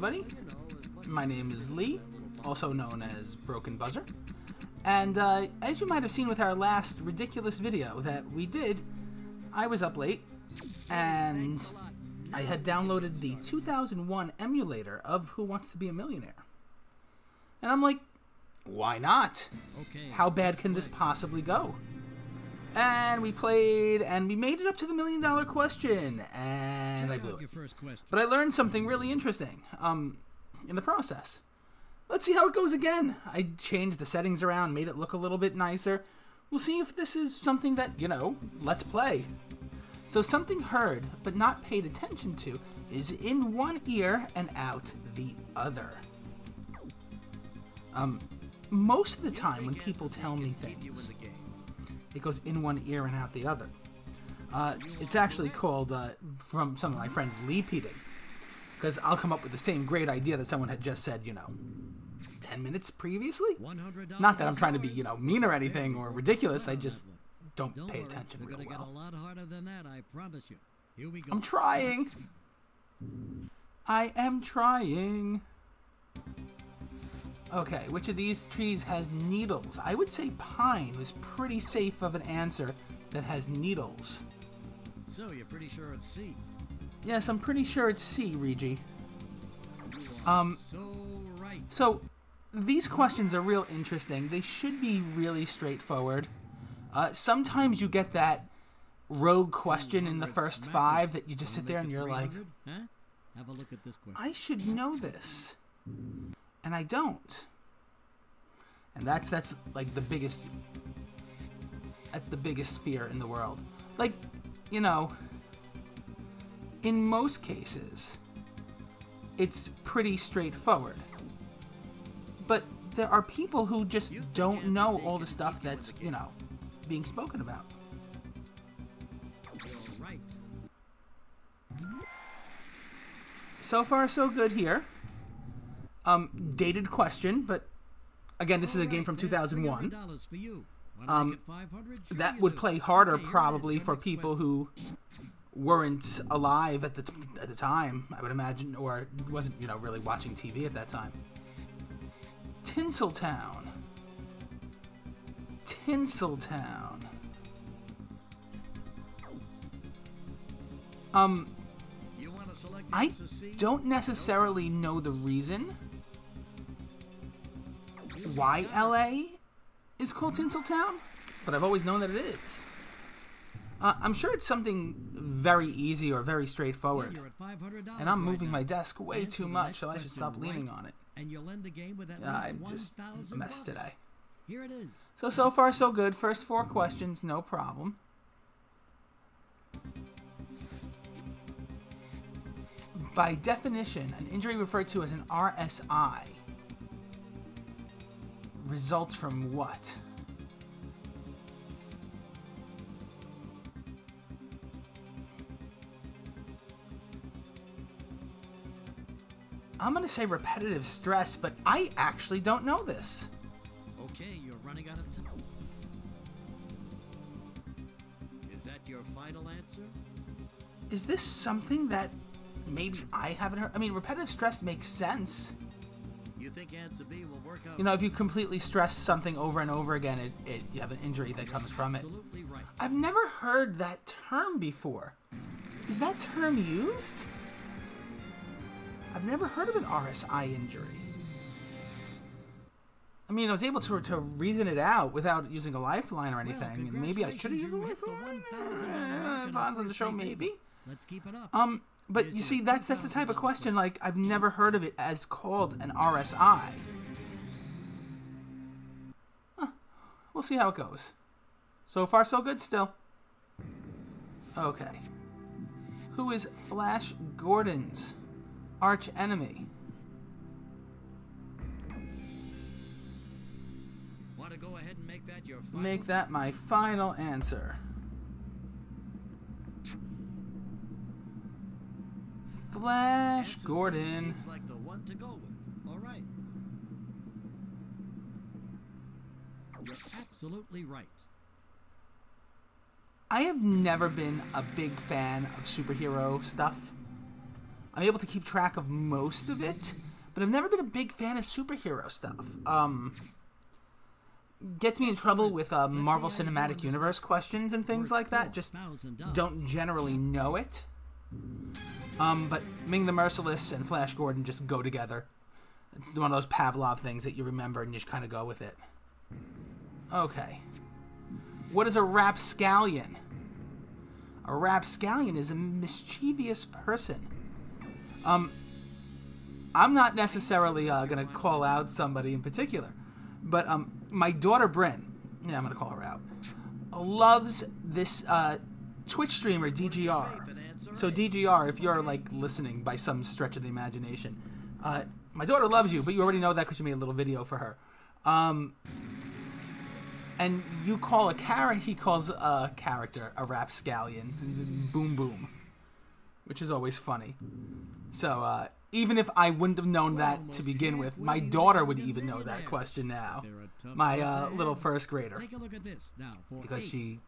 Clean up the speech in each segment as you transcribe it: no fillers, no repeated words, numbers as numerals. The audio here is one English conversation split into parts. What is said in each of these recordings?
everybody. My name is Lee, also known as BrokenBuzzer. And as you might have seen with our last ridiculous video that we did, I was up late and I had downloaded the 2001 emulator of Who Wants to Be a Millionaire. And I'm like, why not? How bad can this possibly go? And we played, and we made it up to the $1 million question, and I blew it. But I learned something really interesting in the process. Let's see how it goes again. I changed the settings around, made it look a little bit nicer. We'll see if this is something that, you know, let's play. So something heard but not paid attention to is in one ear and out the other. Most of the time when people tell me things, it goes in one ear and out the other. It's actually called, from some of my friends, leap-eating. Because I'll come up with the same great idea that someone had just said, you know, 10 minutes previously? Not that I'm trying to be, you know, mean or anything or ridiculous. I just don't pay attention real well. I'm trying. I am trying. Okay, which of these trees has needles? I would say pine was pretty safe of an answer that has needles. So you're pretty sure it's C? Yes, I'm pretty sure it's C, Regi. So these questions are real interesting. They should be really straightforward. Sometimes you get that rogue question in the first 5 that you just sit there and you're like, Have a look at this question. I should know this. And I don't. And that's like the biggest fear in the world. Like, you know, in most cases it's pretty straightforward. But there are people who just don't know all the stuff that's, you know, being spoken about. You're right. So far so good here. Dated question, but again, this is a game from 2001. That would play harder probably for people who weren't alive at the time, I would imagine, or wasn't, you know, really watching TV at that time. Tinseltown. Tinseltown. I don't necessarily know the reason why LA is called Tinseltown, but I've always known that it is. I'm sure it's something very easy or very straightforward. And I'm moving my desk way too much, so I should stop leaning on it. I'm just a mess today. So far so good. First 4 questions, no problem. By definition, an injury referred to as an RSI results from what? I'm going to say repetitive stress, but I actually don't know this. Okay, you're running out of time. Is that your final answer? Is this something that maybe I haven't heard? I mean, repetitive stress makes sense. You think answer B will work out? You know, if you completely stress something over and over again, you have an injury that comes from it. Absolutely right. I've never heard that term before. Is that term used? I've never heard of an RSI injury. I mean, I was able to reason it out without using a lifeline or anything. And maybe I should have used a lifeline. If I was on the show, maybe. Let's keep it up. But you see, that's the type of question, like, I've never heard of it as called an RSI. Huh. We'll see how it goes. So far, so good still. Okay. Who is Flash Gordon's arch enemy? Want to go ahead and make that your final? Make that my final answer. Flash Gordon. Seems like the one to go with. All right. You're absolutely right. I have never been a big fan of superhero stuff. I'm able to keep track of most of it, but I've never been a big fan of superhero stuff. Gets me in trouble with Marvel Cinematic Universe questions and things like that. Just don't generally know it. But Ming the Merciless and Flash Gordon just go together. It's one of those Pavlov things that you remember and you just kind of go with it. Okay. What is a rapscallion? A rapscallion is a mischievous person. I'm not necessarily going to call out somebody in particular, but my daughter Bryn, yeah, I'm going to call her out, loves this Twitch streamer DGR. So DGR, if you're like listening by some stretch of the imagination, my daughter loves you, but you already know that because you made a little video for her. And you call a character, he calls a character a rapscallion, boom boom, which is always funny. So even if I wouldn't have known that to begin with, my daughter would even know that question now. My little first grader, because she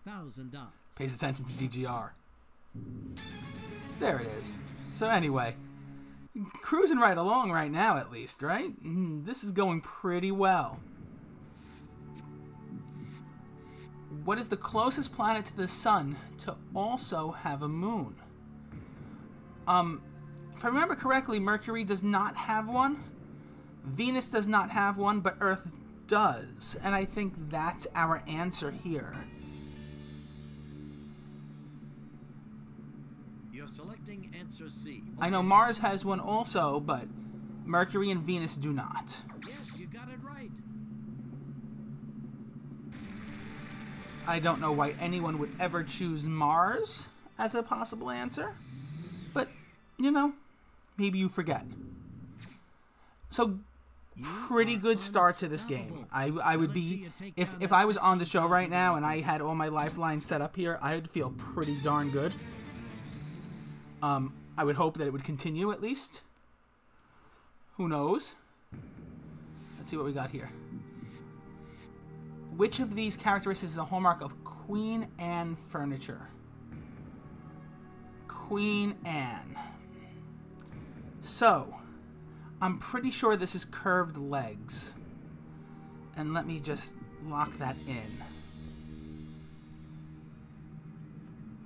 pays attention to DGR. There it is. So anyway, cruising right along right now, at least, right? This is going pretty well. What is the closest planet to the sun to also have a moon? If I remember correctly, Mercury does not have one. Venus does not have one, but Earth does. And I think that's our answer here. You're selecting answer C. Okay. I know Mars has one also, but Mercury and Venus do not. Yes, you got it right. I don't know why anyone would ever choose Mars as a possible answer, but, you know, maybe you forget. So, pretty good start to this game. I would be, if I was on the show right now and I had all my lifelines set up here, I would feel pretty darn good. I would hope that it would continue at least. Who knows? Let's see what we got here. Which of these characteristics is a hallmark of Queen Anne furniture? Queen Anne. So, I'm pretty sure this is curved legs. And let me just lock that in.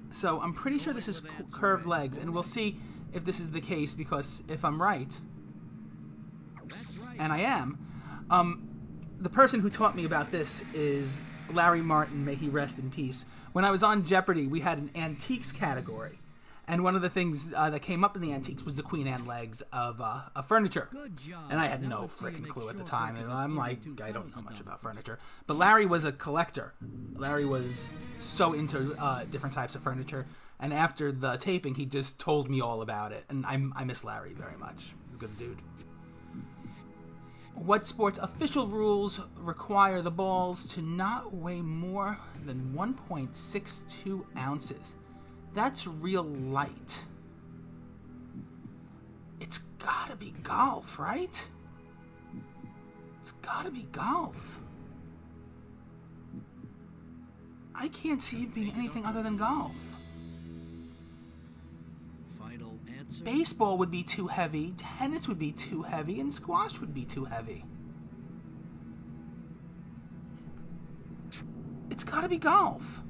So, I'm pretty sure this is curved legs, and we'll see if this is the case, because if I'm right, and I am, the person who taught me about this is Larry Martin, may he rest in peace. When I was on Jeopardy, we had an antiques category, and one of the things that came up in the antiques was the Queen Anne legs of furniture. And I had no freaking clue at the time. And I'm like, I don't know much about furniture. But Larry was a collector. Larry was so into different types of furniture. And after the taping, he just told me all about it. And I miss Larry very much. He's a good dude. What sport's official rules require the balls to not weigh more than 1.62 ounces? That's real light. It's gotta be golf, right? It's gotta be golf. I can't see it being anything other than golf. Final answer. Baseball would be too heavy, tennis would be too heavy, and squash would be too heavy. It's gotta be golf.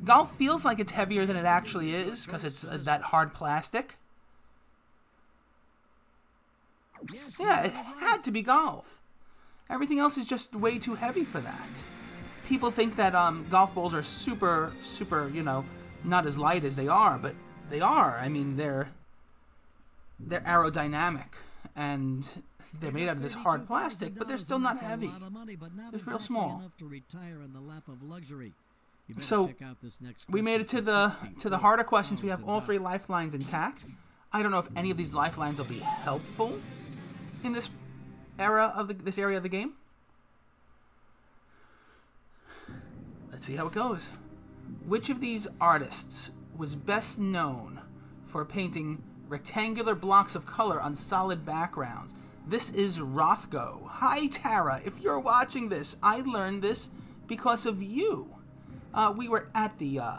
Golf feels like it's heavier than it actually is because it's that hard plastic. Yeah, it had to be golf. Everything else is just way too heavy for that. People think that golf balls are super, you know, not as light as they are, but they are. I mean, they're aerodynamic, and they're made out of this hard plastic, but they're still not heavy. They're real small. So we made it to the harder questions. We have all three lifelines intact. I don't know if any of these lifelines will be helpful in this era of this area of the game. Let's see how it goes. Which of these artists was best known for painting rectangular blocks of color on solid backgrounds? This is Rothko. Hi, Tara. If you're watching this, I learned this because of you. We were at the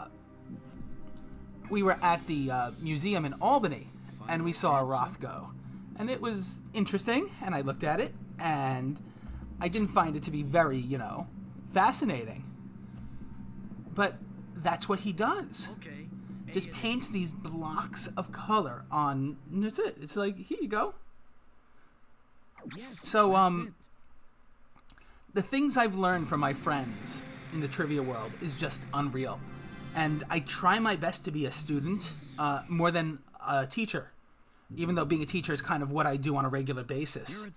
museum in Albany, and we saw a Rothko. And it was interesting, and I looked at it, and I didn't find it to be very, you know, fascinating. But that's what he does. Okay. Just paints these blocks of color on, and that's it. It's like, here you go. Yes, So, that's it. the things I've learned from my friends in the trivia world is just unreal. And I try my best to be a student more than a teacher, even though being a teacher is kind of what I do on a regular basis.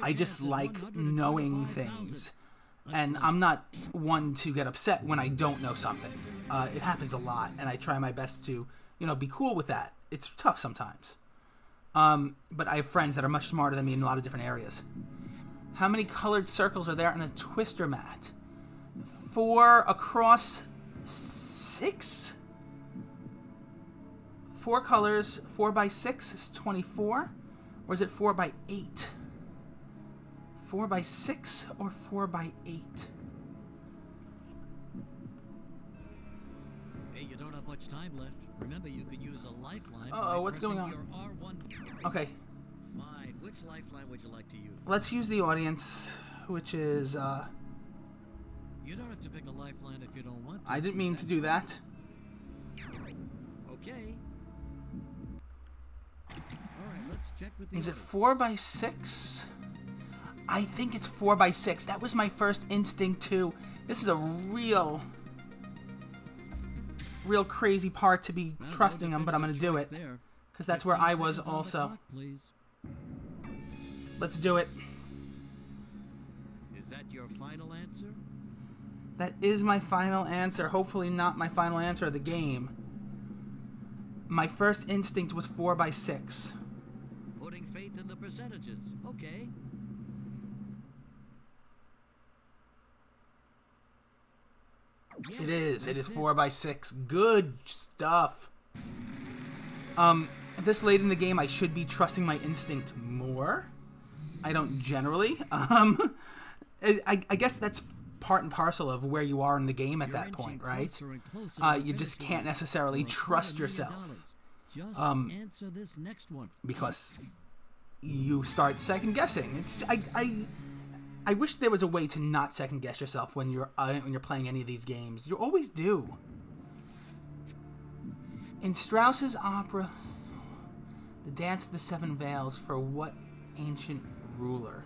I just like knowing things, and I'm not one to get upset when I don't know something. It happens a lot, and I try my best to, you know, be cool with that. It's tough sometimes. But I have friends that are much smarter than me in a lot of different areas. How many colored circles are there in a twister mat? 4 across 6? 4 colors, 4 by 6 is 24? Or is it 4 by 8? 4 by 6 or 4 by 8? Hey, you don't have much time left. Remember, you can use a lifeline. Uh-oh, what's going on? Your R1. Okay, Fine. Which lifeline would you like to use? let's use the audience, which is, You don't have to pick a lifeline if you don't want to. I didn't mean to do that. Okay. All right, let's check with the Is it audience. 4 by 6? I think it's 4 by 6. That was my first instinct too. This is a real crazy part to be Well, trusting no them, but I'm going to do choice it. there. Because that's where 15 I was seconds on the also. clock, please. Let's do it. Is that your final answer? That is my final answer. Hopefully not my final answer of the game. My first instinct was 4 by 6. Putting faith in the percentages. Okay. Yes, It is. It is that's 4 by 6. Good stuff. This late in the game, I should be trusting my instinct more. I don't generally. I guess that's part and parcel of where you are in the game at that point, right? Closer and closer to You just finishing can't necessarily for a trust $2 million. yourself. Just answer this next one. Because you start second guessing. It's I wish there was a way to not second guess yourself when you're playing any of these games. You always do. In Strauss's opera, The Dance of the Seven Veils, for what ancient ruler?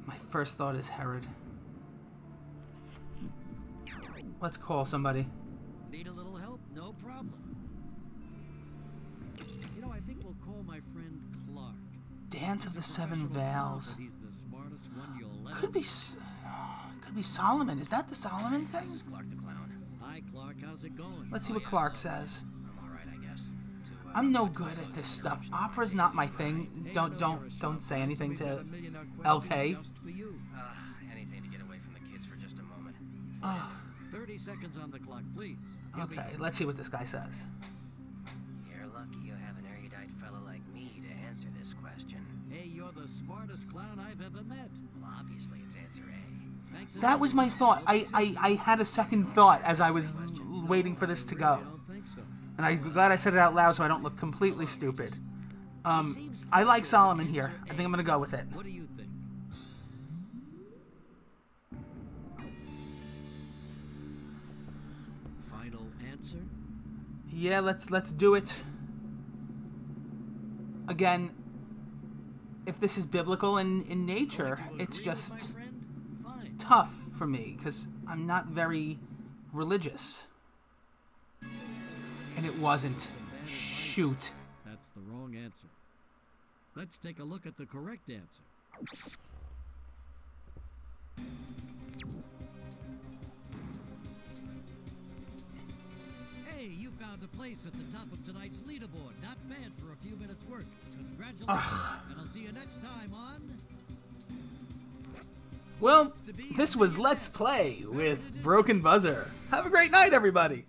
My first thought is Herod. Let's call somebody. Need a little help? No problem. You know, I think we'll call my friend Clark. Dance of the He's a Seven professional Veils. clown, but he's the smartest one you'll ever Could be Solomon. Is that the Solomon thing? Clark the Clown. Hi, Clark. How's it going? Let's see what Clark says. I'm alright, I guess. I'm no good at this stuff. Opera's not my thing. Hey, Don't say anything We've got to a Millionaire LK. question just for you. Anything to get away from the kids for just a moment. 30 seconds on the clock, please. Here we Okay, go. let's see what this guy says. You're lucky you have an erudite fellow like me to answer this question. Hey, you're the smartest clown I've ever met. Well, obviously it's answer A. Thanks a That lot. was my thought. I had a second thought as I was waiting for this to I go. don't think so. And I'm glad I said it out loud so I don't look completely stupid. I like Solomon here. I think I'm going to go with it. What do you think? Final answer? Yeah, let's do it. Again, if this is biblical in nature, Do you it's agree with just my friend? Fine. tough for me because I'm not very religious. And it wasn't. Shoot. That's the wrong answer. Let's take a look at the correct answer. Hey, you found a place at the top of tonight's leaderboard. Not bad for a few minutes' work. Congratulations. And I'll see you next time on... Well, this was Let's Play with Broken Buzzer. Have a great night, everybody.